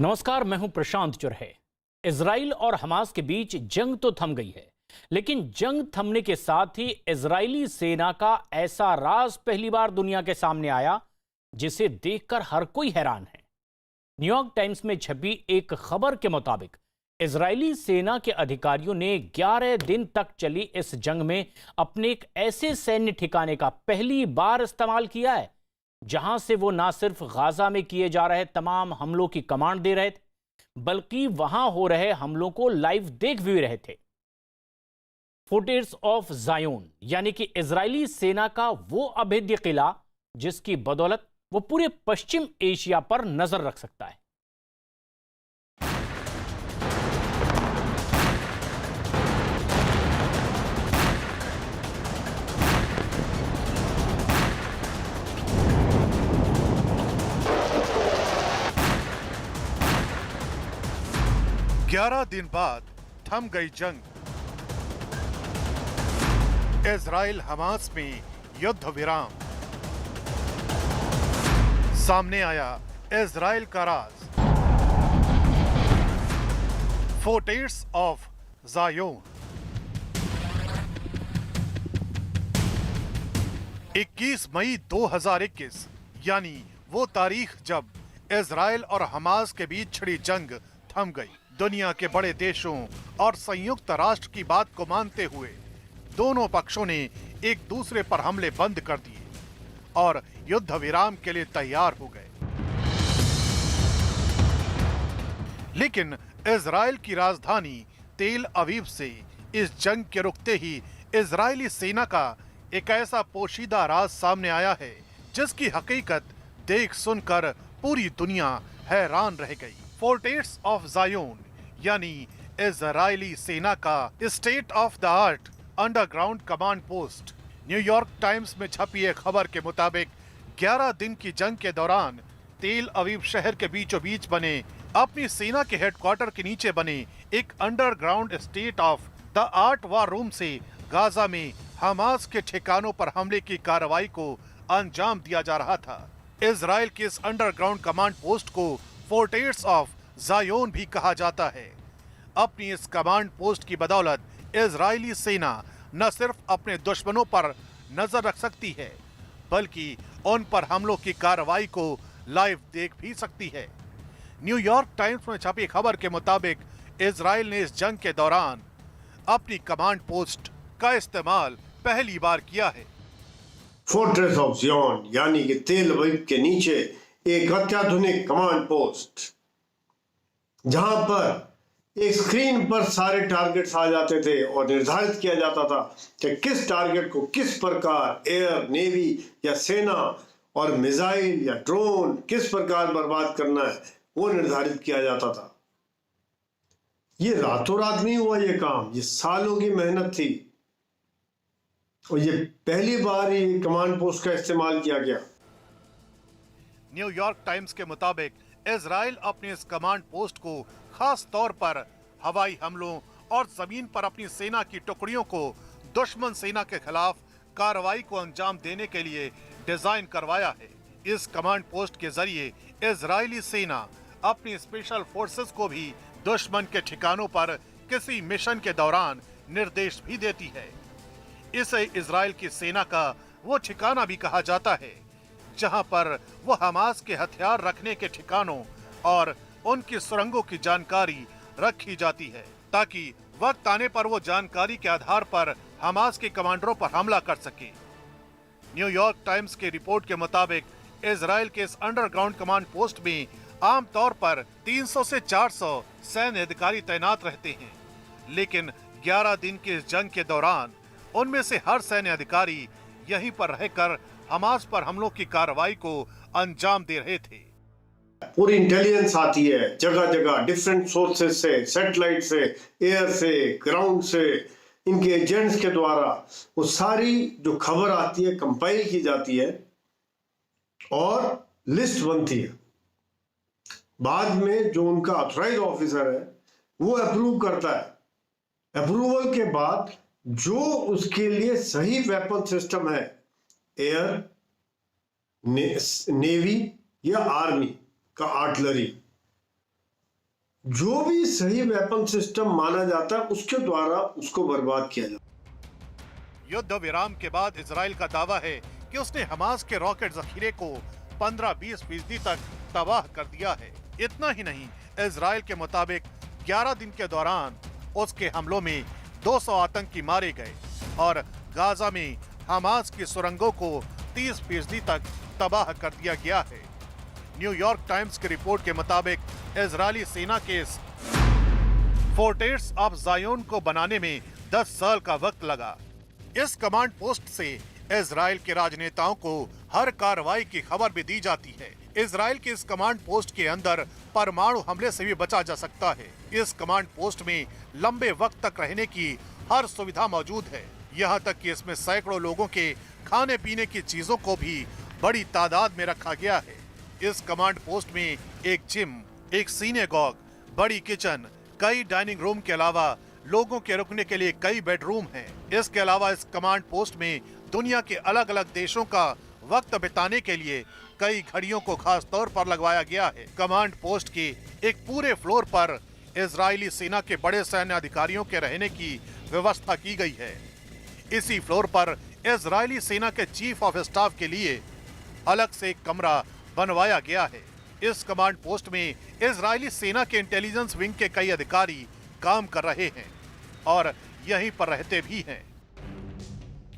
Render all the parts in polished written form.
नमस्कार, मैं हूं प्रशांत चुरहे। इजराइल और हमास के बीच जंग तो थम गई है, लेकिन जंग थमने के साथ ही इजरायली सेना का ऐसा राज पहली बार दुनिया के सामने आया जिसे देखकर हर कोई हैरान है। न्यूयॉर्क टाइम्स में छपी एक खबर के मुताबिक इजरायली सेना के अधिकारियों ने 11 दिन तक चली इस जंग में अपने एक ऐसे सैन्य ठिकाने का पहली बार इस्तेमाल किया है जहां से वो ना सिर्फ गाजा में किए जा रहे तमाम हमलों की कमांड दे रहे थे, बल्कि वहां हो रहे हमलों को लाइव देख भी रहे थे। फोर्ट्रेस ऑफ ज़ायोन यानी कि इजरायली सेना का वो अभेद्य किला जिसकी बदौलत वो पूरे पश्चिम एशिया पर नजर रख सकता है। ग्यारह दिन बाद थम गई जंग। इजराइल हमास में युद्ध विराम। सामने आया इजराइल का राज। Fortress of ज़ायोन। 21 मई 2021 यानी वो तारीख जब इजराइल और हमास के बीच छिड़ी जंग थम गई। दुनिया के बड़े देशों और संयुक्त राष्ट्र की बात को मानते हुए दोनों पक्षों ने एक दूसरे पर हमले बंद कर दिए और युद्ध विराम के लिए तैयार हो गए। लेकिन इजराइल की राजधानी तेल अवीव से इस जंग के रुकते ही इजरायली सेना का एक ऐसा पोशीदा राज सामने आया है जिसकी हकीकत देख सुनकर पूरी दुनिया हैरान रह गई। फोर्ट्रेस ऑफ ज़ायोन यानी इजरायली सेना का state of the art underground command post. New York times में छपी एक खबर के मुताबिक 11 दिन की जंग के दौरान तेल अवीव शहर के बीचों बीच बने अपनी सेना के हेडक्वार्टर के नीचे बने एक underground state of the art war room से गाजा में हमास के ठिकानों पर हमले की कार्रवाई को अंजाम दिया जा रहा था। इजराइल के इस अंडरग्राउंड कमांड पोस्ट को फोर्ट्रेस ऑफ ज़ायोन भी कहा जाता है। अपनी इस कमांड पोस्ट की बदौलत इजरायली सेना न सिर्फ अपने दुश्मनों पर नजर रख सकती है बल्कि उन पर हमलों की कार्रवाई को लाइव देख भी सकती है। न्यूयॉर्क टाइम्स में छपी खबर के मुताबिक इजराइल ने इस जंग के दौरान अपनी कमांड पोस्ट का इस्तेमाल पहली बार किया है। फोर्ट्रेस ऑफ ज़ायोन यानी कि तेल अवीव के नीचे एक अत्याधुनिक कमांड पोस्ट जहां पर एक स्क्रीन पर सारे टारगेट्स आ जाते थे और निर्धारित किया जाता था कि किस टारगेट को किस प्रकार एयर, नेवी या सेना और मिसाइल या ड्रोन किस प्रकार बर्बाद करना है वो निर्धारित किया जाता था। ये रातों रात नहीं हुआ, ये काम ये सालों की मेहनत थी और ये पहली बार ये कमांड पोस्ट का इस्तेमाल किया गया। न्यूयॉर्क टाइम्स के मुताबिक इजराइल अपने इस कमांड पोस्ट को खास तौर पर हवाई हमलों और जमीन पर अपनी सेना की टुकड़ियों को दुश्मन सेना के खिलाफ कार्रवाई को अंजाम देने के लिए डिजाइन करवाया है। इस कमांड पोस्ट के जरिए इजरायली सेना अपनी स्पेशल फोर्सेस को भी दुश्मन के ठिकानों पर किसी मिशन के दौरान निर्देश भी देती है। इसे इजराइल की सेना का वो ठिकाना भी कहा जाता है जहां पर वो हमास के हथियार रखने के ठिकानों और उनकी सुरंगों की जानकारी रखी जाती है ताकि वक्त आने पर वो जानकारी के आधार पर हमास के कमांडरों पर हमला कर सके। न्यूयॉर्क टाइम्स की रिपोर्ट के मुताबिक इजराइल के इस अंडरग्राउंड कमांड पोस्ट में आमतौर पर 300 से 400 सैन्य अधिकारी तैनात रहते हैं, लेकिन 11 दिन की इस जंग के दौरान उनमें से हर सैन्य अधिकारी यहीं पर रहकर हमास पर हमलों की कार्रवाई को अंजाम दे रहे थे। पूरी इंटेलिजेंस आती है जगह जगह डिफरेंट सोर्सेज से, सैटेलाइट से, एयर से, ग्राउंड से, इनके एजेंट्स के द्वारा वो सारी जो खबर आती है कंपाइल की जाती है और लिस्ट बनती है। बाद में जो उनका ऑथराइज ऑफिसर है वो अप्रूव करता है। अप्रूवल के बाद जो उसके लिए सही वेपन सिस्टम है, एयर, नेवी या आर्मी का आर्टिलरी, जो भी सही वेपन सिस्टम माना जाता है उसके द्वारा उसको बर्बाद किया जाता है। युद्ध विराम के बाद इजराइल का दावा है कि उसने हमास के रॉकेट जखीरे को 15-20% तक तबाह कर दिया है। इतना ही नहीं, इजराइल के मुताबिक 11 दिन के दौरान उसके हमलों में 200 आतंकी मारे गए और गाजा में हमास की सुरंगों को 30% तक तबाह कर दिया गया है। न्यूयॉर्क टाइम्स की रिपोर्ट के मुताबिक इजरायली सेना के इस फोर्ट्रेस ऑफ ज़ायोन को बनाने में 10 साल का वक्त लगा। इस कमांड पोस्ट से इजराइल के राजनेताओं को हर कार्रवाई की खबर भी दी जाती है। इजराइल के इस कमांड पोस्ट के अंदर परमाणु हमले से भी बचा जा सकता है। इस कमांड पोस्ट में लंबे वक्त तक रहने की हर सुविधा मौजूद है। यहाँ तक कि इसमें सैकड़ों लोगों के खाने पीने की चीजों को भी बड़ी तादाद में रखा गया है। इस कमांड पोस्ट में एक जिम, एक सिनेगॉग, बड़ी किचन, कई डाइनिंग रूम के अलावा लोगों के रुकने के लिए कई बेडरूम हैं। इसके अलावा इस कमांड पोस्ट में दुनिया के अलग अलग देशों का वक्त बिताने के लिए कई घड़ियों को खास तौर पर लगवाया गया है। कमांड पोस्ट के एक पूरे फ्लोर पर इजरायली सेना के बड़े सैन्य अधिकारियों के रहने की व्यवस्था की गई है। इसी फ्लोर पर इजरायली सेना के चीफ ऑफ स्टाफ के लिए अलग से एक कमरा बनवाया गया है। इस कमांड पोस्ट में इजरायली सेना के इंटेलिजेंस विंग के कई अधिकारी काम कर रहे हैं और यहीं पर रहते भी हैं।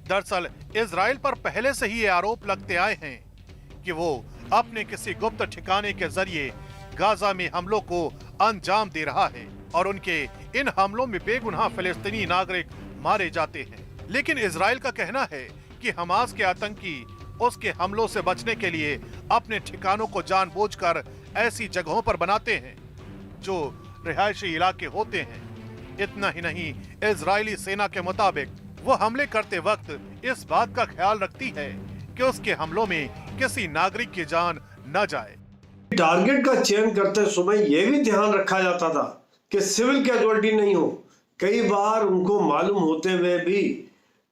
दरअसल इजराइल पर पहले से ही ये आरोप लगते आए हैं कि वो अपने किसी गुप्त ठिकाने के जरिए गाजा में हमलों को अंजाम दे रहा है और उनके इन हमलों में बेगुनाह फिलिस्तीनी नागरिक मारे जाते हैं। लेकिन इजराइल का कहना है कि हमास के आतंकी उसके हमलों से बचने के लिए अपने ठिकानों को जानबूझकर ऐसी जगहों पर बनाते हैं जो रिहायशी इलाके होते हैं। इतना ही नहीं, इजरायली सेना के मुताबिक वो हमले करते वक्त इस बात का ख्याल रखती है कि उसके हमलों में किसी नागरिक की जान न जाए। टारगेट का चयन करते समय यह भी ध्यान रखा जाता था कि सिविल कैजुअल्टी नहीं हो। कई बार उनको मालूम होते हुए भी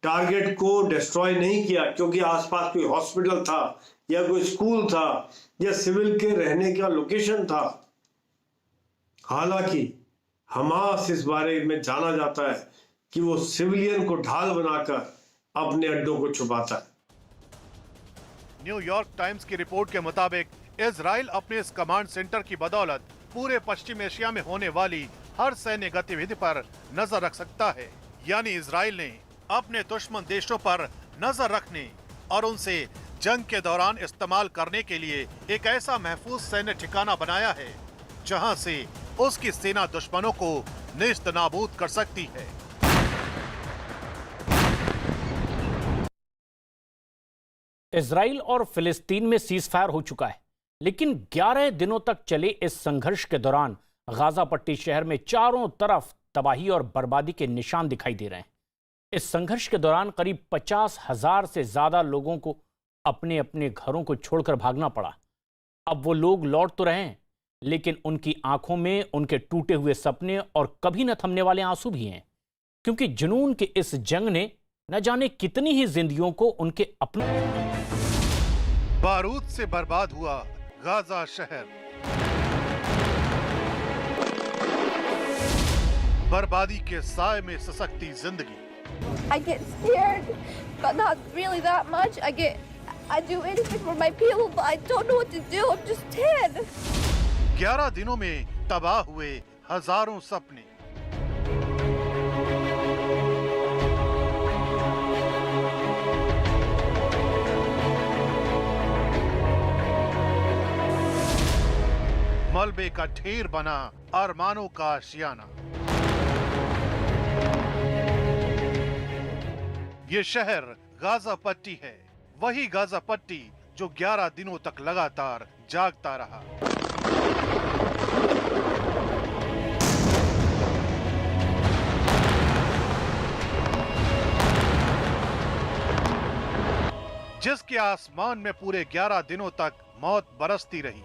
टारगेट को डिस्ट्रॉय नहीं किया क्योंकि आसपास कोई हॉस्पिटल था या कोई स्कूल था या सिविल के रहने का लोकेशन था। हालांकि हमास इस बारे में जाना जाता है कि वो सिविलियन को ढाल बनाकर अपने अड्डों को छुपाता है। न्यूयॉर्क टाइम्स की रिपोर्ट के मुताबिक इजराइल अपने इस कमांड सेंटर की बदौलत पूरे पश्चिम एशिया में होने वाली हर सैन्य गतिविधि पर नजर रख सकता है। यानी इजराइल ने अपने दुश्मन देशों पर नजर रखने और उनसे जंग के दौरान इस्तेमाल करने के लिए एक ऐसा महफूज सैन्य ठिकाना बनाया है जहां से उसकी सेना दुश्मनों को नेस्त नाबूद कर सकती है। इजराइल और फिलिस्तीन में सीजफायर हो चुका है, लेकिन 11 दिनों तक चले इस संघर्ष के दौरान गाजा पट्टी शहर में चारों तरफ तबाही और बर्बादी के निशान दिखाई दे रहे हैं। इस संघर्ष के दौरान करीब 50,000 से ज्यादा लोगों को अपने अपने घरों को छोड़कर भागना पड़ा। अब वो लोग लौट तो रहे हैं, लेकिन उनकी आंखों में उनके टूटे हुए सपने और कभी न थमने वाले आंसू भी हैं, क्योंकि जुनून के इस जंग ने न जाने कितनी ही जिंदगियों को उनके अपने बारूद से बर्बाद हुआ गाजा शहर, बर्बादी के साए में सशक्ति जिंदगी। I get scared, but not really that much. I do anything for my people, but I don't know what to do. I'm just 10. 11 दिनों में तबाह हुए हजारों सपने। मलबे का ढेर बना अरमानों का आशियाना। ये शहर गाजा पट्टी है, वही गाजा पट्टी जो 11 दिनों तक लगातार जागता रहा। जिसके आसमान में पूरे 11 दिनों तक मौत बरसती रही।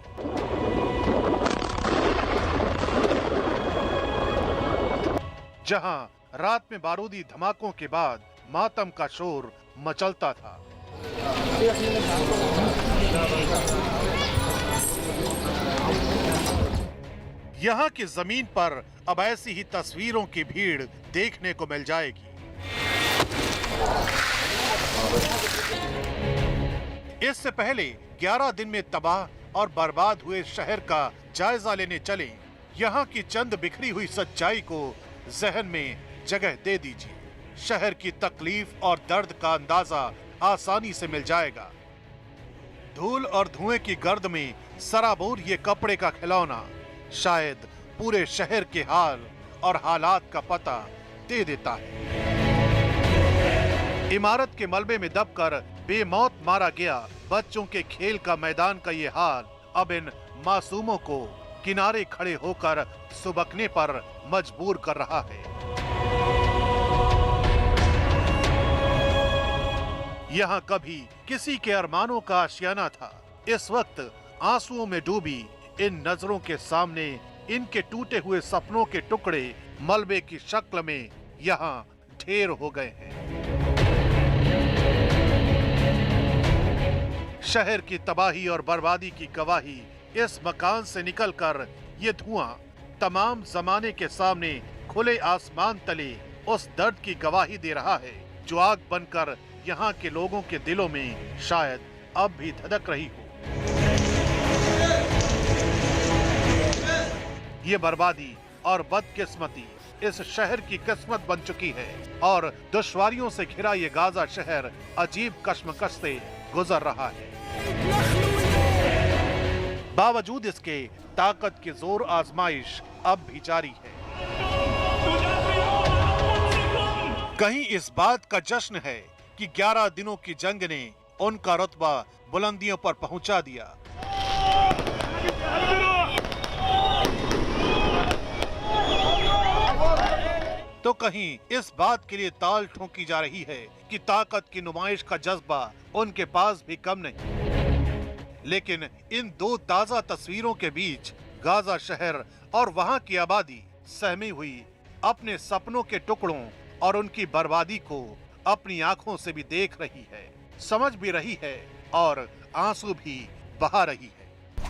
जहां रात में बारूदी धमाकों के बाद मातम का शोर मचलता था। यहाँ की जमीन पर अब ऐसी ही तस्वीरों की भीड़ देखने को मिल जाएगी। इससे पहले 11 दिन में तबाह और बर्बाद हुए शहर का जायजा लेने चले, यहाँ की चंद बिखरी हुई सच्चाई को जहन में जगह दे दीजिए। शहर की तकलीफ और दर्द का अंदाजा आसानी से मिल जाएगा। धूल और धुएं की गर्द में सराबोर ये कपड़े का खिलौना शायद पूरे शहर के हाल और हालात का पता दे देता है। इमारत के मलबे में दबकर बेमौत मारा गया बच्चों के खेल का मैदान का ये हाल अब इन मासूमों को किनारे खड़े होकर सुबकने पर मजबूर कर रहा है। यहाँ कभी किसी के अरमानों का आशियाना था, इस वक्त आंसुओं में डूबी इन नजरों के सामने इनके टूटे हुए सपनों के टुकड़े मलबे की शक्ल में यहाँ ढेर हो गए हैं। शहर की तबाही और बर्बादी की गवाही इस मकान से निकलकर ये धुआं तमाम जमाने के सामने खुले आसमान तले उस दर्द की गवाही दे रहा है जो आग बनकर यहाँ के लोगों के दिलों में शायद अब भी धधक रही हो। ये बर्बादी और बदकिस्मती इस शहर की किस्मत बन चुकी है और दुश्वारियों से घिरा ये गाजा शहर अजीब कश्मकश से गुजर रहा है। बावजूद इसके ताकत की जोर आजमाइश अब भी जारी है। कहीं इस बात का जश्न है कि 11 दिनों की जंग ने उनका रुतबा बुलंदियों पर पहुंचा दिया। तो कहीं इस बात के लिए ताल ठोकी जा रही है कि ताकत की नुमाइश का जज्बा उनके पास भी कम नहीं। लेकिन इन दो ताजा तस्वीरों के बीच गाजा शहर और वहां की आबादी सहमी हुई अपने सपनों के टुकड़ों और उनकी बर्बादी को अपनी आंखों से भी देख रही है, समझ भी रही है और आंसू भी बहा रही है।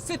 6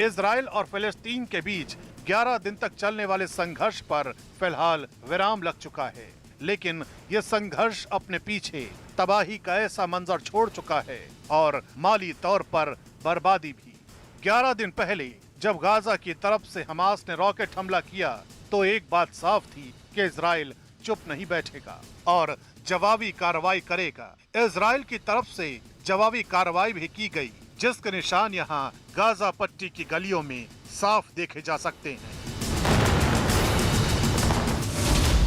इजराइल और फिलिस्तीन के बीच 11 दिन तक चलने वाले संघर्ष पर फिलहाल विराम लग चुका है, लेकिन ये संघर्ष अपने पीछे तबाही का ऐसा मंजर छोड़ चुका है और माली तौर पर बर्बादी भी। 11 दिन पहले जब गाजा की तरफ से हमास ने रॉकेट हमला किया तो एक बात साफ थी कि इजराइल चुप नहीं बैठेगा और जवाबी कार्रवाई करेगा। इजराइल की तरफ से जवाबी कार्रवाई भी की गई, जिसके निशान यहाँ गाजा पट्टी की गलियों में साफ देखे जा सकते हैं।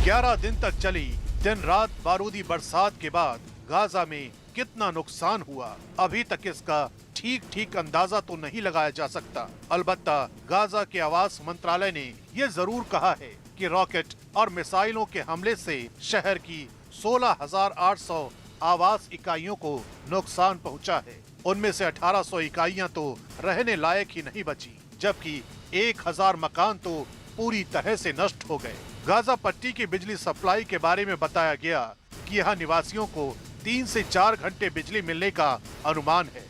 11 दिन तक चली दिन रात बारूदी बरसात के बाद गाजा में कितना नुकसान हुआ, अभी तक इसका ठीक अंदाजा तो नहीं लगाया जा सकता। अलबत्ता गाजा के आवास मंत्रालय ने यह जरूर कहा है कि रॉकेट और मिसाइलों के हमले से शहर की 16,800 आवास इकाइयों को नुकसान पहुंचा है। उनमें से 1800 इकाइयां तो रहने लायक ही नहीं बची, जबकि 1000 मकान तो पूरी तरह से नष्ट हो गए। गाजा पट्टी की बिजली सप्लाई के बारे में बताया गया कि यहाँ निवासियों को 3 से 4 घंटे बिजली मिलने का अनुमान है।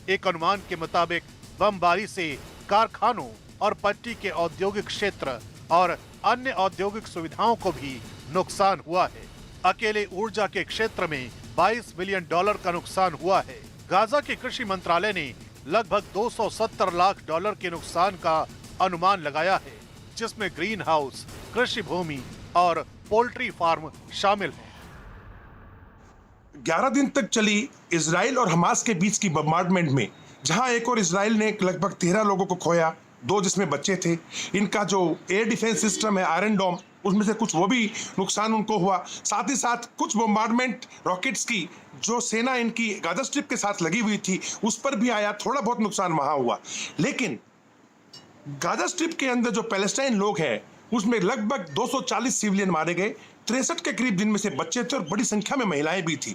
एक अनुमान के मुताबिक बमबारी से कारखानों और पट्टी के औद्योगिक क्षेत्र और अन्य औद्योगिक सुविधाओं को भी नुकसान हुआ है। अकेले ऊर्जा के क्षेत्र में $22 बिलियन का नुकसान हुआ है। गाजा के कृषि मंत्रालय ने लगभग $270 लाख के नुकसान का अनुमान लगाया है, जिसमें ग्रीन हाउस, कृषि भूमि और पोल्ट्री फार्म शामिल हैं। 11 दिन तक चली इजराइल और हमास के बीच की बम्बार्डमेंट में जहां एक और इजराइल ने लगभग 13 लोगों को खोया, 2 जिसमें बच्चे थे। इनका जो एयर डिफेंस सिस्टम है आयरन डोम, उसमें से कुछ वो भी नुकसान उनको हुआ। साथ ही साथ कुछ बम्बार्डमेंट रॉकेट्स की जो सेना इनकी गाजा स्ट्रिप के साथ लगी हुई थी उस पर भी आया, थोड़ा बहुत नुकसान वहां हुआ। लेकिन गाजा स्ट्रिप के अंदर जो पैलेस्टाइन लोग हैं उसमें लगभग 240 सिविलियन मारे गए, 63 के करीब जिनमें से बच्चे थे और बड़ी संख्या में महिलाएं भी थी।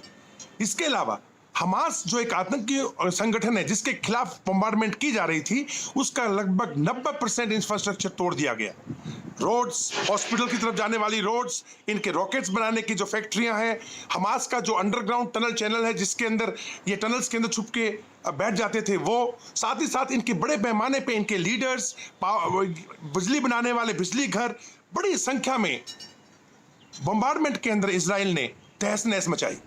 इसके अलावा हमास जो एक आतंकी संगठन है जिसके खिलाफ बम्बार्डमेंट की जा रही थी, उसका लगभग 90% इंफ्रास्ट्रक्चर तोड़ दिया गया। रोड्स, हॉस्पिटल की तरफ जाने वाली रोड्स, इनके रॉकेट्स बनाने की जो फैक्ट्रियां हैं, हमास का जो अंडरग्राउंड टनल चैनल है जिसके अंदर ये टनल्स के अंदर छुप के बैठ जाते थे वो, साथ ही साथ इनके बड़े पैमाने पे इनके लीडर्स, बिजली बनाने वाले बिजली घर, बड़ी संख्या में बम्बार्डमेंट के अंदर इजराइल ने तहस नहस मचाई।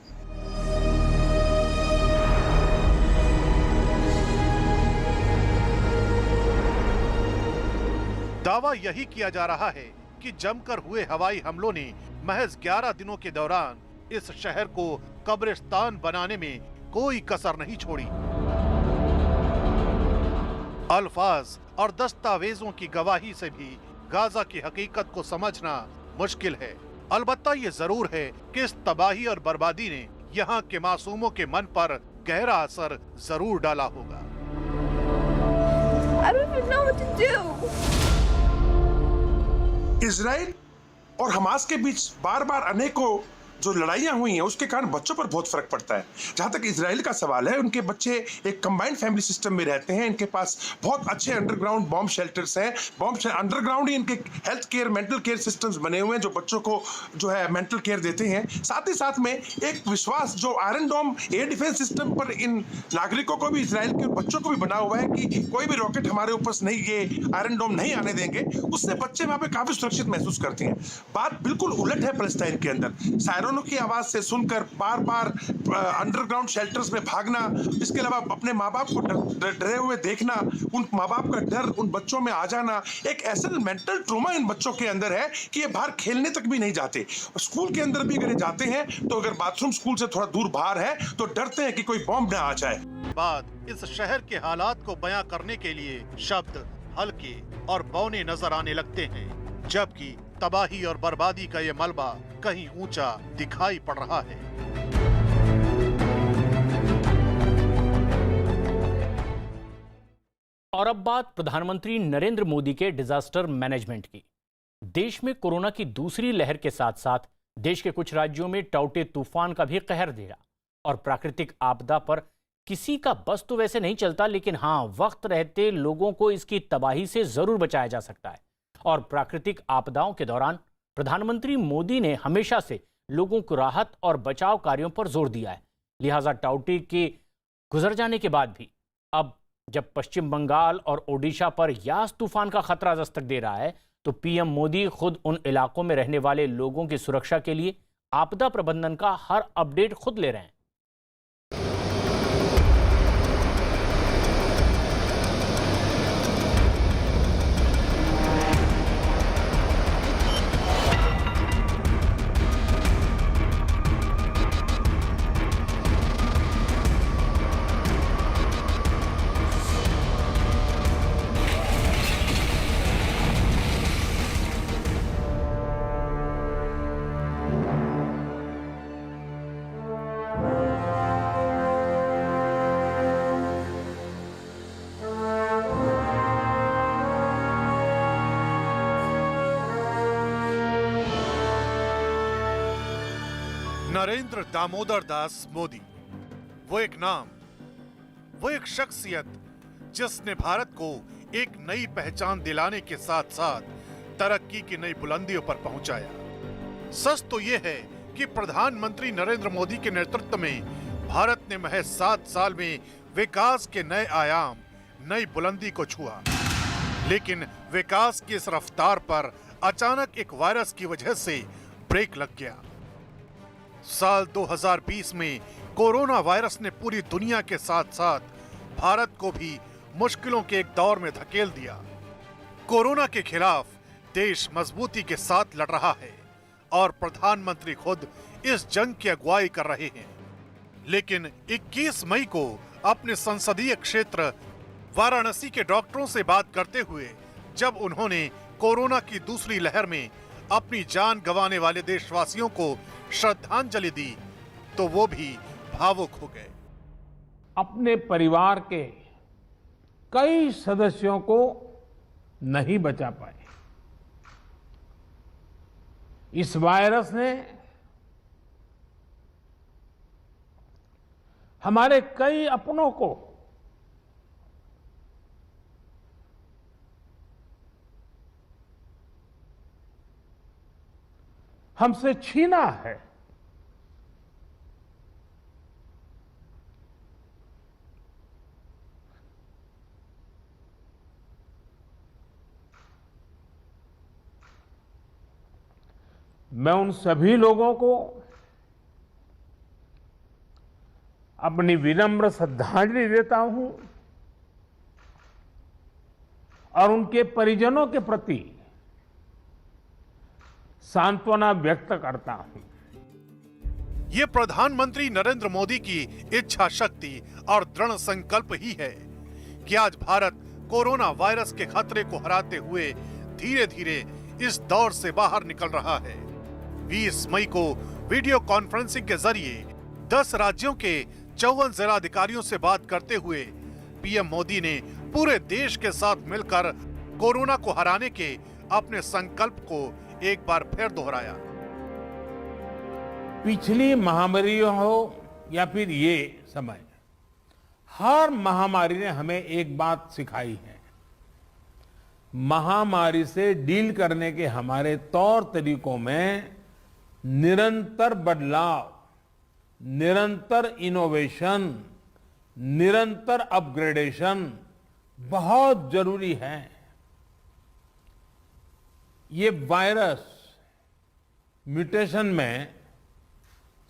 दावा यही किया जा रहा है कि जमकर हुए हवाई हमलों ने महज 11 दिनों के दौरान इस शहर को कब्रिस्तान बनाने में कोई कसर नहीं छोड़ी। अल्फाज और दस्तावेजों की गवाही से भी गाजा की हकीकत को समझना मुश्किल है। अलबत्ता ये जरूर है कि इस तबाही और बर्बादी ने यहाँ के मासूमों के मन पर गहरा असर जरूर डाला होगा। I don't even know what to do. Israel और हमास के बीच बार बार अनेकों जो लड़ाइयां हुई हैं उसके कारण बच्चों पर बहुत फर्क पड़ता है। जहां तक इजराइल का सवाल है, उनके बच्चे एक कंबाइंड फैमिली सिस्टम में रहते हैं, इनके पास बहुत अच्छे अंडरग्राउंड बॉम्ब शेल्टर्स हैं, अंडरग्राउंड ही इनके health care, mental care systems बने हुए हैं जो बच्चों को जो है मेंटल केयर देते हैं। साथ ही साथ में एक विश्वास जो आयरन डोम एयर डिफेंस सिस्टम पर इन नागरिकों को भी, इजराइल के बच्चों को भी बना हुआ है कि कोई भी रॉकेट हमारे ऊपर नहीं, ये आयरन डोम नहीं आने देंगे, उससे बच्चे वहां पर काफी सुरक्षित महसूस करते हैं। बात बिल्कुल उलट है पैलेस्टाइन के अंदर। की आवाज से सुनकर बार बार अंडरग्राउंड शेल्टर्स में भागना, इसके अलावा अपने माँ बाप को डरे हुए देखना, उन माँ बाप का डर उन बच्चों में आ जाना, एक ऐसा मेंटल ट्रॉमा इन बच्चों के अंदर है कि ये बाहर खेलने तक भी नहीं जाते। स्कूल के अंदर भी अगर जाते हैं तो अगर बाथरूम स्कूल से थोड़ा दूर बाहर है तो डरते हैं कि कोई बॉम्ब ना आ जाए। बाद इस शहर के हालात को बयां करने के लिए शब्द हल्के और बौने नजर आने लगते हैं, जबकि तबाही और बर्बादी का ये मलबा कहीं ऊंचा दिखाई पड़ रहा है। और अब बात प्रधानमंत्री नरेंद्र मोदी के डिजास्टर मैनेजमेंट की। देश में कोरोना की दूसरी लहर के साथ साथ देश के कुछ राज्यों में टाउटे तूफान का भी कहर देखा। और प्राकृतिक आपदा पर किसी का बस तो वैसे नहीं चलता, लेकिन हाँ, वक्त रहते लोगों को इसकी तबाही से जरूर बचाया जा सकता है। और प्राकृतिक आपदाओं के दौरान प्रधानमंत्री मोदी ने हमेशा से लोगों को राहत और बचाव कार्यों पर जोर दिया है। लिहाजा टाउटे के गुजर जाने के बाद भी अब जब पश्चिम बंगाल और ओडिशा पर यास तूफान का खतरा दस्तक दे रहा है, तो पीएम मोदी खुद उन इलाकों में रहने वाले लोगों की सुरक्षा के लिए आपदा प्रबंधन का हर अपडेट खुद ले रहे हैं। नरेंद्र दामोदर दास मोदी, वो एक नाम, वो एक शख्सियत जिसने भारत को एक नई पहचान दिलाने के साथ साथ तरक्की की नई बुलंदियों पर पहुंचाया। सच तो यह है कि प्रधानमंत्री नरेंद्र मोदी के नेतृत्व में भारत ने महज 7 साल में विकास के नए आयाम, नई बुलंदी को छुआ। लेकिन विकास की इस रफ्तार पर अचानक एक वायरस की वजह से ब्रेक लग गया। साल 2020 में कोरोना वायरस ने पूरी दुनिया के साथ साथ भारत को भी मुश्किलों के एक दौर में धकेल दिया। कोरोना के खिलाफ देश मजबूती के साथ लड़ रहा है और प्रधानमंत्री खुद इस जंग की अगुवाई कर रहे हैं। लेकिन 21 मई को अपने संसदीय क्षेत्र वाराणसी के डॉक्टरों से बात करते हुए जब उन्होंने कोरोना की दूसरी लहर में अपनी जान गंवाने वाले देशवासियों को श्रद्धांजलि दी, तो वो भी भावुक हो गए। अपने परिवार के कई सदस्यों को नहीं बचा पाए। इस वायरस ने हमारे कई अपनों को हमसे छीना है। मैं उन सभी लोगों को अपनी विनम्र श्रद्धांजलि देता हूं और उनके परिजनों के प्रति सांत्वना व्यक्त करता हूं। ये प्रधानमंत्री नरेंद्र मोदी की इच्छा शक्ति और दृढ़ संकल्प ही है कि आज भारत कोरोना वायरस के खतरे को हराते हुए धीरे धीरे इस दौर से बाहर निकल रहा है। 20 मई को वीडियो कॉन्फ्रेंसिंग के जरिए 10 राज्यों के 54 जिलाधिकारियों से बात करते हुए पीएम मोदी ने पूरे देश के साथ मिलकर कोरोना को हराने के अपने संकल्प को एक बार फिर दोहराया। पिछली महामारी हो या फिर ये समय, हर महामारी ने हमें एक बात सिखाई है। महामारी से डील करने के हमारे तौर तरीकों में निरंतर बदलाव, निरंतर इनोवेशन, निरंतर अपग्रेडेशन बहुत जरूरी है। ये वायरस म्यूटेशन में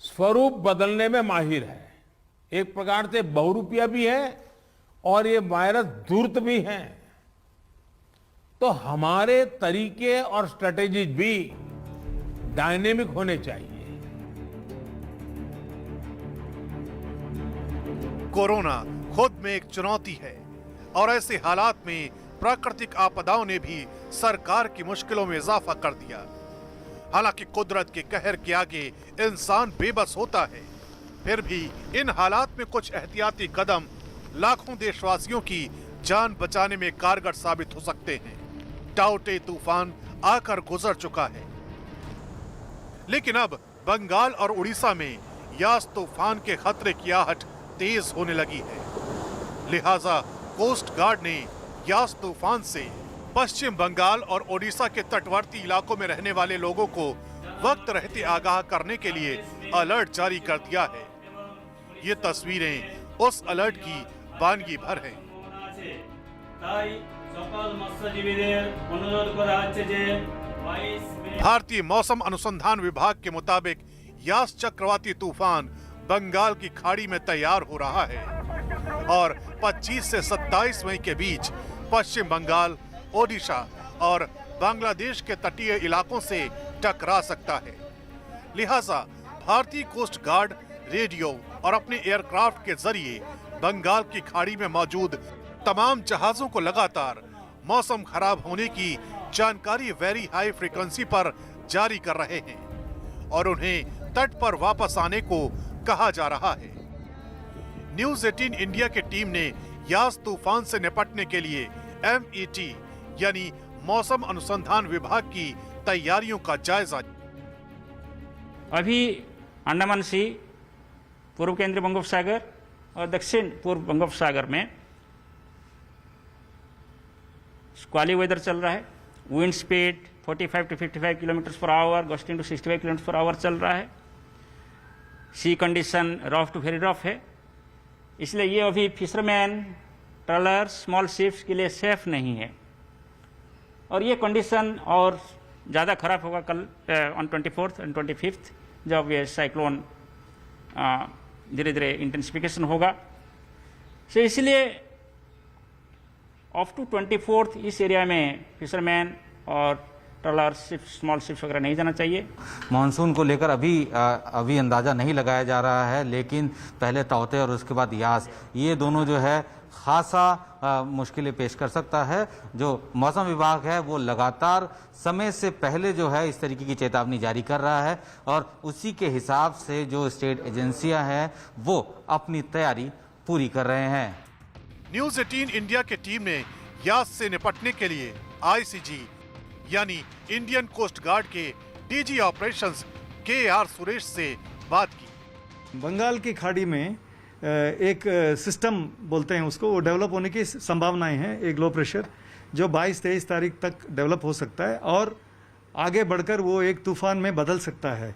स्वरूप बदलने में माहिर है, एक प्रकार से बहुरूपिया भी है और ये वायरस धूर्त भी है। तो हमारे तरीके और स्ट्रेटेजीज भी डायनेमिक होने चाहिए। कोरोना खुद में एक चुनौती है और ऐसे हालात में प्राकृतिक आपदाओं ने भी सरकार की मुश्किलों में इजाफा कर दिया। हालांकि कुदरत के कहर के आगे इंसान बेबस होता है, फिर भी इन हालात में कुछ एहतियाती कदम लाखों देशवासियों की जान बचाने में कारगर साबित हो सकते हैं। टाउटे तूफान आकर गुजर चुका है, लेकिन अब बंगाल और उड़ीसा में यास तूफान के खतरे की आहट तेज होने लगी है। लिहाजा कोस्ट गार्ड ने यास तूफान से पश्चिम बंगाल और ओडिशा के तटवर्ती इलाकों में रहने वाले लोगों को वक्त रहते आगाह करने के लिए अलर्ट जारी कर दिया है। ये तस्वीरें उस अलर्ट की वानगी भर हैं। भारतीय मौसम अनुसंधान विभाग के मुताबिक यास चक्रवाती तूफान बंगाल की खाड़ी में तैयार हो रहा है और 25 से 27 मई के बीच पश्चिम बंगाल, ओडिशा और बांग्लादेश के तटीय इलाकों से टकरा सकता है। लिहाजा भारतीय कोस्ट गार्ड रेडियो और अपने एयरक्राफ्ट के जरिए बंगाल की खाड़ी में मौजूद तमाम जहाजों को लगातार मौसम खराब होने की जानकारी वेरी हाई फ्रीक्वेंसी पर जारी कर रहे हैं और उन्हें तट पर वापस आने को कहा जा रहा है। न्यूज 18 इंडिया की टीम ने यास तूफान से निपटने के लिए MET यानी मौसम अनुसंधान विभाग की तैयारियों का जायजा। अभी अंडमान सी, पूर्व केंद्रीय बंगोपसागर और दक्षिण पूर्व बंगोपसागर में स्क्वाली वेदर चल रहा है। Wind speed 45 to 55 kilometre per hour, gusting to 65 kilometre per hour चल रहा है। Sea condition rough to very rough है, इसलिए ये अभी फिशरमैन, ट्रॉलर, स्मॉल शिप्स के लिए सेफ नहीं है और ये कंडीशन और ज़्यादा खराब होगा कल ऑन 24th और 25th जब ये साइक्लोन धीरे धीरे इंटेंसिफिकेशन होगा। तो इसलिए अप टू 24th इस एरिया में फिशरमैन और ट्रॉलर शिप्स, स्मॉल शिप्स वगैरह नहीं जाना चाहिए। मानसून को लेकर अभी अंदाज़ा नहीं लगाया जा रहा है, लेकिन पहले ताउते और उसके बाद यास, ये दोनों जो है खासा मुश्किलें पेश कर सकता है। जो मौसम विभाग है वो लगातार समय से पहले जो है इस तरीके की चेतावनी जारी कर रहा है और उसी के हिसाब से जो स्टेट एजेंसियां हैं वो अपनी तैयारी पूरी कर रहे हैं। न्यूज 18 इंडिया की टीम ने यास से निपटने के लिए ICG यानी इंडियन कोस्ट गार्ड के DG ऑपरेशंस KR सुरेश से बात की। बंगाल की खाड़ी में एक सिस्टम बोलते हैं उसको, वो डेवलप होने की संभावनाएं हैं। एक लो प्रेशर जो 22-23 तारीख तक डेवलप हो सकता है और आगे बढ़कर वो एक तूफान में बदल सकता है।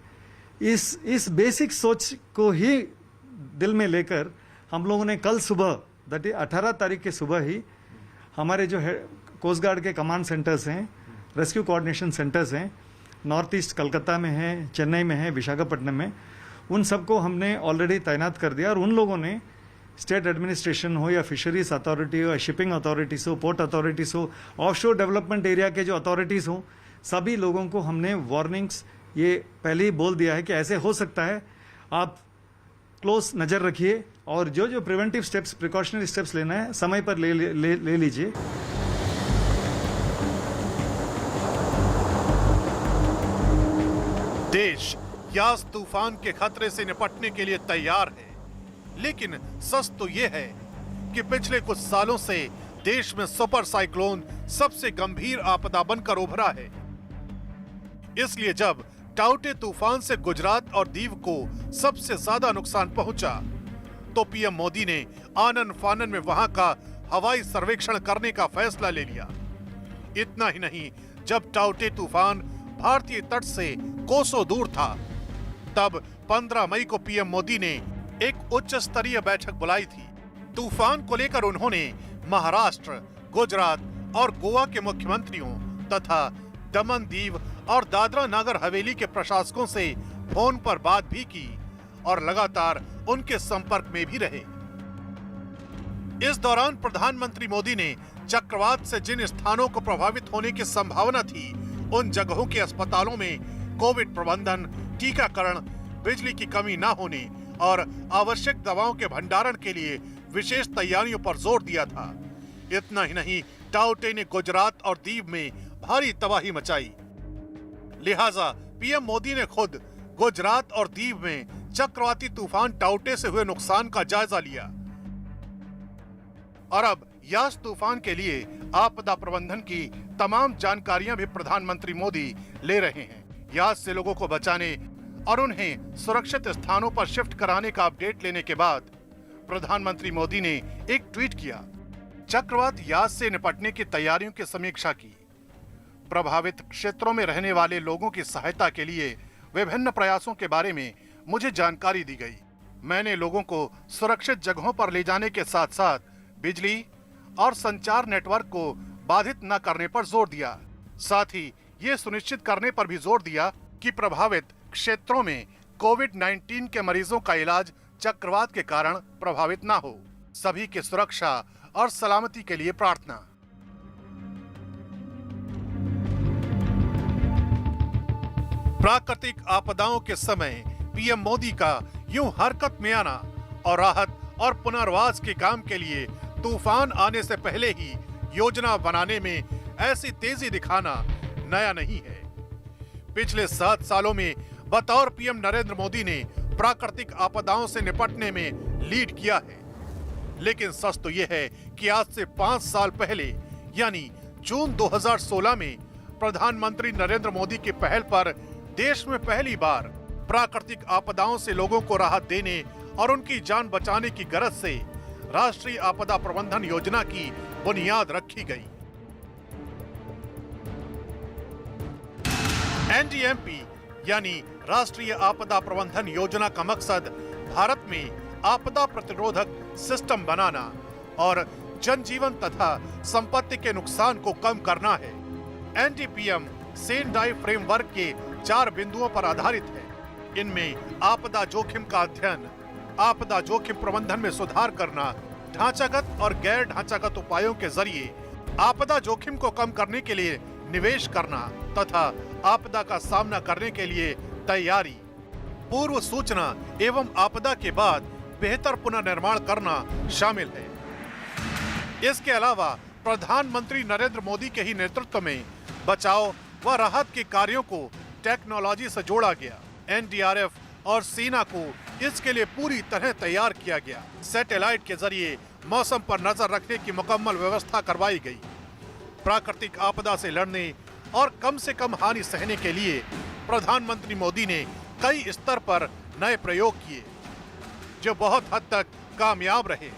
इस बेसिक सोच को ही दिल में लेकर हम लोगों ने कल सुबह, दैट इज 18 तारीख के सुबह ही, हमारे जो है कोस्ट गार्ड के कमांड सेंटर्स हैं, रेस्क्यू कोऑर्डिनेशन सेंटर्स हैं, नॉर्थ ईस्ट कलकत्ता में हैं, चेन्नई में हैं, विशाखापट्टनम में, उन सबको हमने ऑलरेडी तैनात कर दिया। और उन लोगों ने स्टेट एडमिनिस्ट्रेशन हो या फिशरीज अथॉरिटी हो या शिपिंग अथॉरिटीज़ हो, पोर्ट अथॉरिटीज़ हो, ऑफशोर डेवलपमेंट एरिया के जो अथॉरिटीज़ हों, सभी लोगों को हमने वार्निंग्स ये पहले ही बोल दिया है कि ऐसे हो सकता है, आप क्लोज नज़र रखिए और जो जो प्रिवेंटिव स्टेप्स, प्रिकॉशनरी स्टेप्स लेना है समय पर ले लीजिए। देश यास तूफान के खतरे से निपटने के लिए तैयार है, लेकिन सच तो यह है कि पिछले कुछ सालों से देश में सुपर साइक्लोन सबसे गंभीर आपदा बनकर उभरा है। इसलिए जब टाउटे तूफान से गुजरात और दीव को सबसे ज्यादा नुकसान पहुंचा, तो पीएम मोदी ने आनन फानन में वहां का हवाई सर्वेक्षण करने का फैसला ले लिया। इतना ही नहीं, जब टाउटे तूफान भारतीय तट से कोसों दूर था, तब 15 मई को पीएम मोदी ने एक उच्च स्तरीय बैठक बुलाई थी। तूफान को लेकर उन्होंने महाराष्ट्र, गुजरात और गोवा के मुख्यमंत्रियों तथा दमन, दीव और दादरा नगर हवेली के प्रशासकों से फोन पर बात भी की और लगातार उनके संपर्क में भी रहे। इस दौरान प्रधानमंत्री मोदी ने चक्रवात से जिन स्थानों को प्रभावित होने की संभावना थी, उन जगहों के अस्पतालों में कोविड प्रबंधन, टीकाकरण, बिजली की कमी न होने और आवश्यक दवाओं के भंडारण के लिए विशेष तैयारियों पर जोर दिया था। इतना ही नहीं, टाउटे ने गुजरात और दीव में भारी तबाही मचाई। लिहाजा पीएम मोदी ने खुद गुजरात और दीव में चक्रवाती तूफान टाउटे से हुए नुकसान का जायजा लिया और अब यास तूफान के लिए आपदा प्रबंधन की तमाम जानकारियां भी प्रधानमंत्री मोदी ले रहे हैं। यास से लोगों को बचाने और उन्हें सुरक्षित स्थानों पर शिफ्ट कराने का अपडेट लेने के बाद प्रधानमंत्री मोदी ने एक ट्वीट किया। चक्रवात यास से निपटने की तैयारियों की समीक्षा की। प्रभावित क्षेत्रों में रहने वाले लोगों की सहायता के लिए विभिन्न प्रयासों के बारे में मुझे जानकारी दी गई। मैंने लोगों को सुरक्षित जगहों पर ले जाने के साथ साथ बिजली और संचार नेटवर्क को बाधित न करने पर जोर दिया। साथ ही ये सुनिश्चित करने पर भी जोर दिया कि प्रभावित क्षेत्रों में कोविड-19 के मरीजों का इलाज चक्रवात के कारण प्रभावित न हो। सभी की सुरक्षा और सलामती के लिए प्रार्थना। प्राकृतिक आपदाओं के समय पीएम मोदी का यूं हरकत में आना और राहत और पुनर्वास के काम के लिए तूफान आने से पहले ही योजना बनाने में ऐसी तेजी दिखाना नया नहीं है। पिछले 7 सालों में बतौर पीएम नरेंद्र मोदी ने प्राकृतिक आपदाओं से निपटने में लीड किया है। लेकिन सच तो यह है कि आज से 5 साल पहले यानी जून 2016 में प्रधानमंत्री नरेंद्र मोदी की पहल पर देश में पहली बार प्राकृतिक आपदाओं से लोगों को राहत देने और उनकी जान बचाने की गरज से राष्ट्रीय आपदा प्रबंधन योजना की बुनियाद रखी गई। एनडीएमपी यानी राष्ट्रीय आपदा प्रबंधन योजना का मकसद भारत में आपदा प्रतिरोधक सिस्टम बनाना और जनजीवन तथा संपत्ति के नुकसान को कम करना है। एनडीपीएम सेंडाई फ्रेमवर्क के 4 बिंदुओं पर आधारित है। इनमें आपदा जोखिम का अध्ययन, आपदा जोखिम प्रबंधन में सुधार करना, ढांचागत और गैर ढांचागत उपायों के जरिए आपदा जोखिम को कम करने के लिए निवेश करना तथा आपदा का सामना करने के लिए तैयारी, पूर्व सूचना एवं आपदा के बाद बेहतर पुनर्निर्माण करना शामिल है। इसके अलावा प्रधानमंत्री नरेंद्र मोदी के ही नेतृत्व में बचाव व राहत के कार्यों को टेक्नोलॉजी से जोड़ा गया। एनडीआरएफ और सेना को इसके लिए पूरी तरह तैयार किया गया। सैटेलाइट के जरिए मौसम पर नजर रखने की मुकम्मल व्यवस्था करवाई गई। प्राकृतिक आपदा से लड़ने और कम से कम हानि सहने के लिए प्रधानमंत्री मोदी ने कई स्तर पर नए प्रयोग किए। जो बहुत हद तक कामयाब रहे।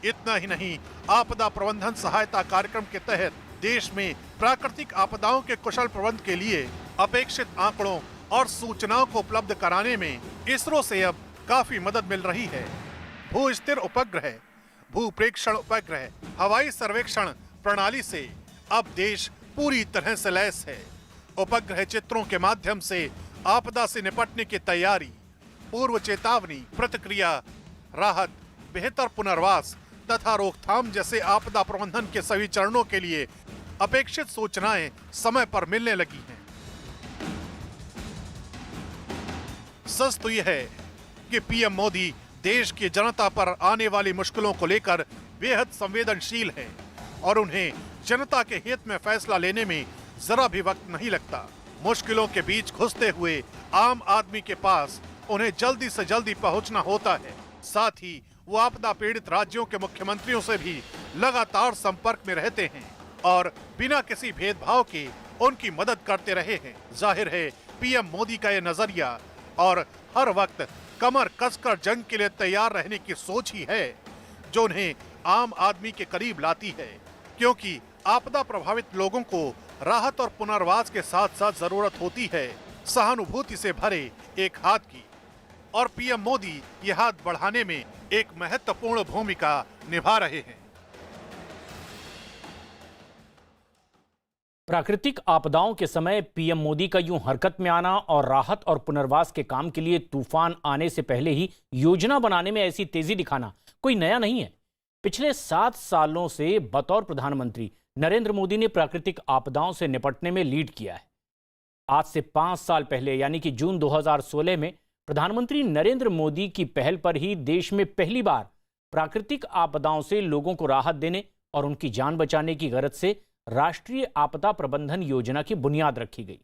इतना ही नहीं, आपदा प्रबंधन सहायता कार्यक्रम के तहत देश में प्राकृतिक आपदाओं के कुशल प्रबंध के लिए अपेक्षित आंकड़ों और सूचनाओं को उपलब्ध कराने में इसरो से अब काफी मदद मिल रही है। भू स्थिर उपग्रह, भू प्रेक्षण उपग्रह, हवाई सर्वेक्षण प्रणाली से अब देश पूरी तरह से लैस है। उपग्रह चित्रों के माध्यम से आपदा से निपटने की तैयारी, पूर्व चेतावनी, प्रतिक्रिया, राहत, बेहतर पुनर्वास तथा रोकथाम जैसे आपदा प्रबंधन के सभी चरणों के लिए अपेक्षित सूचनाएं समय पर मिलने लगी हैं। सच तो यह है कि पीएम मोदी देश की जनता पर आने वाली मुश्किलों को लेकर बेहद संवेदनशील है और उन्हें जनता के हित में फैसला लेने में जरा भी वक्त नहीं लगता। मुश्किलों के बीच घुसते हुए आम आदमी के पास उन्हें जल्दी से जल्दी पहुंचना होता है। साथ ही वो आपदा पीड़ित राज्यों के मुख्यमंत्रियों से भी लगातार संपर्क में रहते हैं और बिना किसी भेदभाव के उनकी मदद करते रहे हैं। जाहिर है पीएम मोदी का ये नजरिया और हर वक्त कमर कसकर जंग के लिए तैयार रहने की सोच ही है जो उन्हें आम आदमी के करीब लाती है, क्योंकि आपदा प्रभावित लोगों को राहत और पुनर्वास के साथ साथ जरूरत होती है सहानुभूति से भरे एक हाथ की, और पीएम मोदी ये हाथ बढ़ाने में एक महत्वपूर्ण भूमिका निभा रहे हैं। प्राकृतिक आपदाओं के समय पीएम मोदी का यूं हरकत में आना और राहत और पुनर्वास के काम के लिए तूफान आने से पहले ही योजना बनाने में ऐसी तेजी दिखाना कोई नया नहीं है। पिछले 7 सालों से बतौर प्रधानमंत्री नरेंद्र मोदी ने प्राकृतिक आपदाओं से निपटने में लीड किया है। आज से 5 साल पहले यानी कि जून 2016 में प्रधानमंत्री नरेंद्र मोदी की पहल पर ही देश में पहली बार प्राकृतिक आपदाओं से लोगों को राहत देने और उनकी जान बचाने की गरज से राष्ट्रीय आपदा प्रबंधन योजना की बुनियाद रखी गई।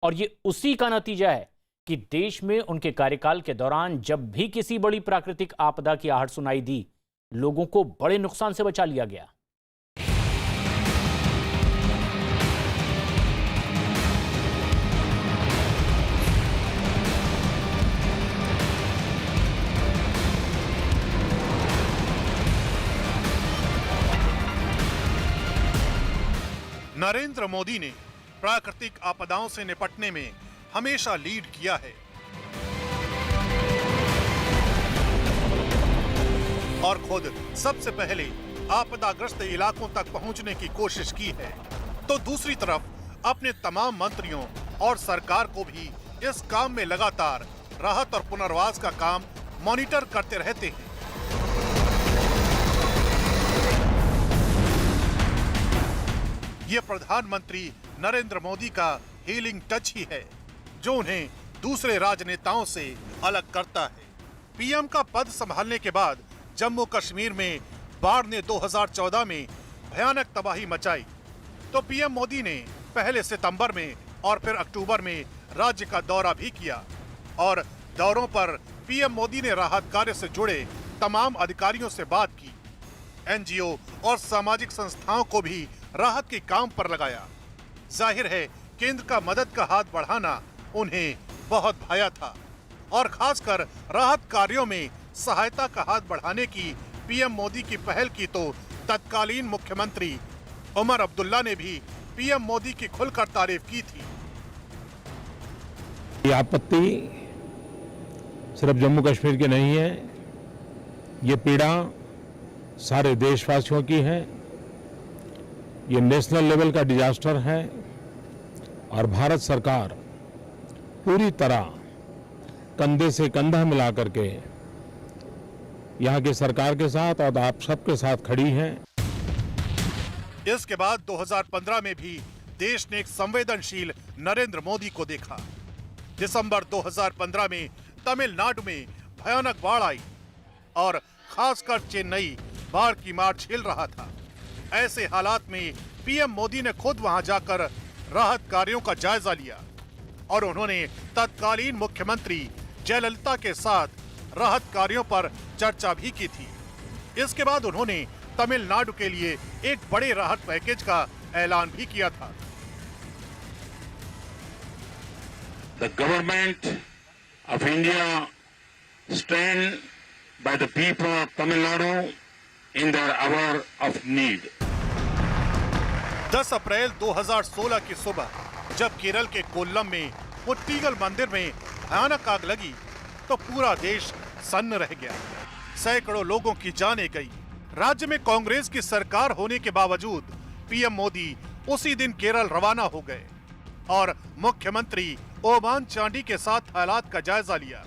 और ये उसी का नतीजा है कि देश में उनके कार्यकाल के दौरान जब भी किसी बड़ी प्राकृतिक आपदा की आहट सुनाई दी, लोगों को बड़े नुकसान से बचा लिया गया। नरेंद्र मोदी ने प्राकृतिक आपदाओं से निपटने में हमेशा लीड किया है और खुद सबसे पहले आपदाग्रस्त इलाकों तक पहुंचने की कोशिश की है, तो दूसरी तरफ अपने तमाम मंत्रियों और सरकार को भी इस काम में लगातार राहत और पुनर्वास का काम मॉनिटर करते रहते हैं। ये प्रधानमंत्री नरेंद्र मोदी का हीलिंग टच ही है जो उन्हें दूसरे राजनेताओं से अलग करता है। पीएम का पद संभालने के बाद जम्मू कश्मीर में बाढ़ ने 2014 में भयानक तबाही मचाई, तो पीएम मोदी ने पहले सितंबर में और फिर अक्टूबर में राज्य का दौरा भी किया और दौरों पर पीएम मोदी ने राहत कार्य से जुड़े तमाम अधिकारियों से बात की। एनजीओ और सामाजिक संस्थाओं को भी राहत के काम पर लगाया। जाहिर है केंद्र का मदद का हाथ बढ़ाना उन्हें बहुत भाया था और खासकर राहत कार्यों में सहायता का हाथ बढ़ाने की पीएम मोदी की पहल की तो तत्कालीन मुख्यमंत्री उमर अब्दुल्ला ने भी पीएम मोदी की खुलकर तारीफ की थी। ये आपत्ति सिर्फ जम्मू कश्मीर की नहीं है, ये पीड़ा सारे देशवासियों की है। ये नेशनल लेवल का डिजास्टर है और भारत सरकार पूरी तरह कंधे से कंधा मिला करके यहाँ की सरकार के साथ और आप सबके साथ खड़ी है। इसके बाद 2015 में भी देश ने एक संवेदनशील नरेंद्र मोदी को देखा। दिसंबर 2015 में तमिलनाडु में भयानक बाढ़ आई और खासकर चेन्नई बाढ़ की मार झेल रहा था। ऐसे हालात में पीएम मोदी ने खुद वहां जाकर राहत कार्यों का जायजा लिया और उन्होंने तत्कालीन मुख्यमंत्री जयललिता के साथ राहत कार्यों पर चर्चा भी की थी। इसके बाद उन्होंने तमिलनाडु के लिए एक बड़े राहत पैकेज का ऐलान भी किया था। The government of India stand by the people of Tamil Nadu in their hour of need. 10 अप्रैल 2016 की सुबह जब केरल के कोल्लम में पुट्टीगल मंदिर में भयानक आग लगी तो पूरा देश सन्न रह गया। सैकड़ों लोगों की जानें गई। राज्य में कांग्रेस की सरकार होने के बावजूद पीएम मोदी उसी दिन केरल रवाना हो गए और मुख्यमंत्री ओमान चांडी के साथ हालात का जायजा लिया।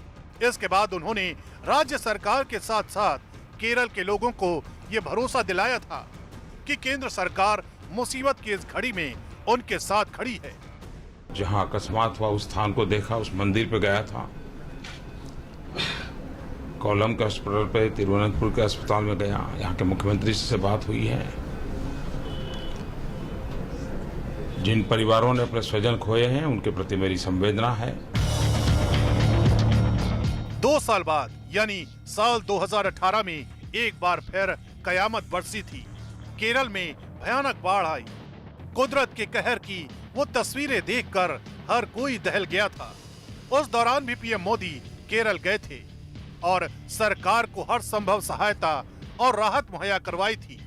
इसके बाद उन्होंने राज्य सरकार के साथ साथ केरल के लोगों को ये भरोसा दिलाया था कि केंद्र सरकार मुसीबत की इस घड़ी में उनके साथ खड़ी है। जहां अकस्मात हुआ उस स्थान को देखा, उस मंदिर पे गया था, कोल्लम के अस्पताल पे, तिरुवनंतपुर के अस्पताल में गया, यहाँ के मुख्यमंत्री से बात हुई है। जिन परिवारों ने अपने स्वजन खोए हैं उनके प्रति मेरी संवेदना है। 2 साल बाद यानी साल 2018 में एक बार फिर कयामत बरसी थी। केरल में भयानक बाढ़ आई। कुदरत के कहर की वो तस्वीरें देखकर हर कोई दहल गया था। उस दौरान भी पीएम मोदी केरल गए थे और सरकार को हर संभव सहायता और राहत मुहैया करवाई थी।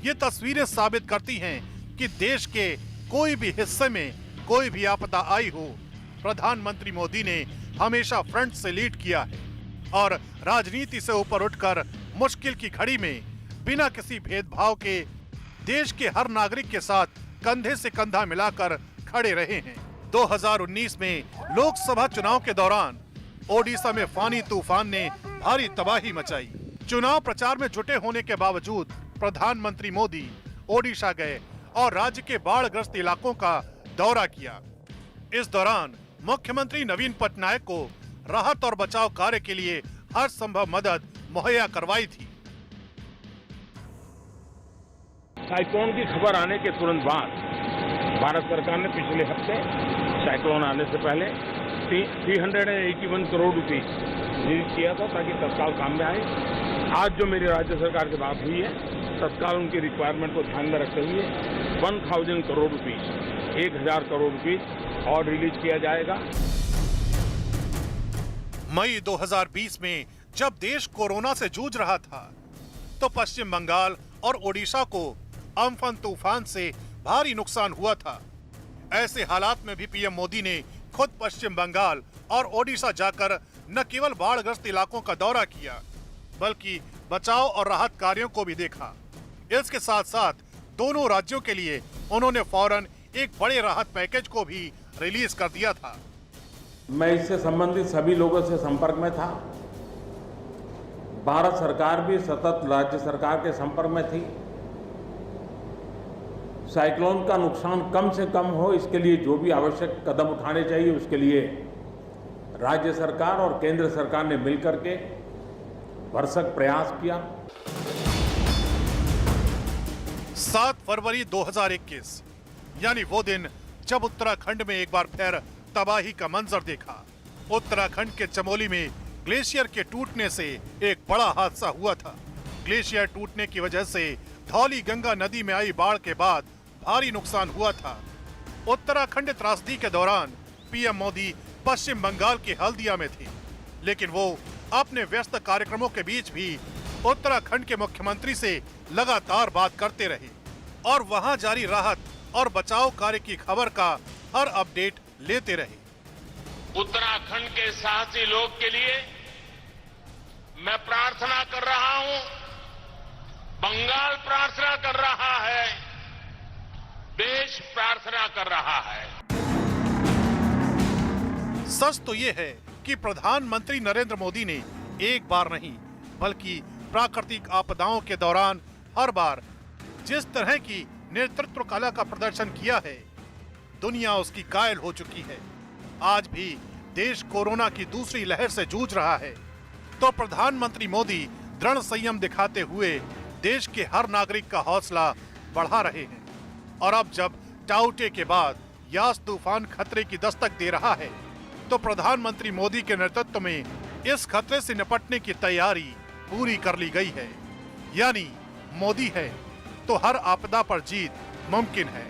ये तस्वीरें साबित करती हैं कि देश के कोई भी हिस्से में कोई भी आपदा आई हो, प्रधानमंत्री मोदी ने हमेशा फ्रंट से लीड किया है और राजनीति से ऊपर उठकर मुश्किल की घड़ी में बिना किसी भेदभाव के देश के हर नागरिक के साथ कंधे से कंधा मिलाकर खड़े रहे हैं। 2019 में लोकसभा चुनाव के दौरान ओडिशा में फानी तूफान ने भारी तबाही मचाई। चुनाव प्रचार में जुटे होने के बावजूद प्रधानमंत्री मोदी ओडिशा गए और राज्य के बाढ़ग्रस्त इलाकों का दौरा किया। इस दौरान मुख्यमंत्री नवीन पटनायक को राहत और बचाव कार्य के लिए हर संभव मदद मुहैया करवाई थी। साइक्लोन की खबर आने के तुरंत बाद भारत सरकार ने पिछले हफ्ते साइक्लोन आने से पहले 381 करोड़ रुपए रिलीज किया था ताकि तत्काल काम में आए। आज जो मेरी राज्य सरकार से बात हुई है, तत्काल उनकी रिक्वायरमेंट को ध्यान में रखते हुए 1000 करोड़ रुपीज 1000 करोड़ रुपीज और रिलीज किया जाएगा। मई 2020 में जब देश कोरोना से जूझ रहा था तो पश्चिम बंगाल और ओडिशा को अम्फन तूफान से भारी नुकसान हुआ था। ऐसे हालात में भी पीएम मोदी ने खुद पश्चिम बंगाल और ओडिशा जाकर न केवल बाढ़ग्रस्त इलाकों का दौरा किया बल्कि बचाव और राहत कार्यों को भी देखा। इसके साथ साथ दोनों राज्यों के लिए उन्होंने फौरन एक बड़े राहत पैकेज को भी रिलीज कर दिया था। मैं इससे संबंधित सभी लोगों से संपर्क में था। भारत सरकार भी सतत राज्य सरकार के संपर्क में थी। साइक्लोन का नुकसान कम से कम हो, इसके लिए जो भी आवश्यक कदम उठाने चाहिए उसके लिए राज्य सरकार और केंद्र सरकार ने मिलकर के भरसक प्रयास किया। 7 फरवरी 2021 यानी वो दिन जब उत्तराखंड में एक बार फिर तबाही का मंजर देखा। उत्तराखंड के चमोली में ग्लेशियर के टूटने से एक बड़ा हादसा हुआ था। ग्लेशियर टूटने की वजह से धौली गंगा नदी में आई बाढ़ के बाद भारी नुकसान हुआ था। उत्तराखंड त्रासदी के दौरान पीएम मोदी पश्चिम बंगाल के हल्दिया में थे, लेकिन वो अपने व्यस्त कार्यक्रमों के बीच भी उत्तराखंड के मुख्यमंत्री से लगातार बात करते रहे और वहां जारी राहत और बचाव कार्य की खबर का हर अपडेट लेते रहे। उत्तराखंड के साहसी लोग के लिए मैं प्रार्थना कर रहा हूं, बंगाल प्रार्थना कर रहा है, देश प्रार्थना कर रहा है। सच तो ये है कि प्रधानमंत्री नरेंद्र मोदी ने एक बार नहीं बल्कि प्राकृतिक आपदाओं के दौरान हर बार जिस तरह की नेतृत्व कला का प्रदर्शन किया है, दुनिया उसकी कायल हो चुकी है। आज भी देश कोरोना की दूसरी लहर से जूझ रहा है तो प्रधानमंत्री मोदी दृढ़ संयम दिखाते हुए देश के हर नागरिक का हौसला बढ़ा रहे हैं। और अब जब टाउटे के बाद यास तूफान खतरे की दस्तक दे रहा है तो प्रधानमंत्री मोदी के नेतृत्व में इस खतरे से निपटने की तैयारी पूरी कर ली गई है। यानी मोदी है तो हर आपदा पर जीत मुमकिन है।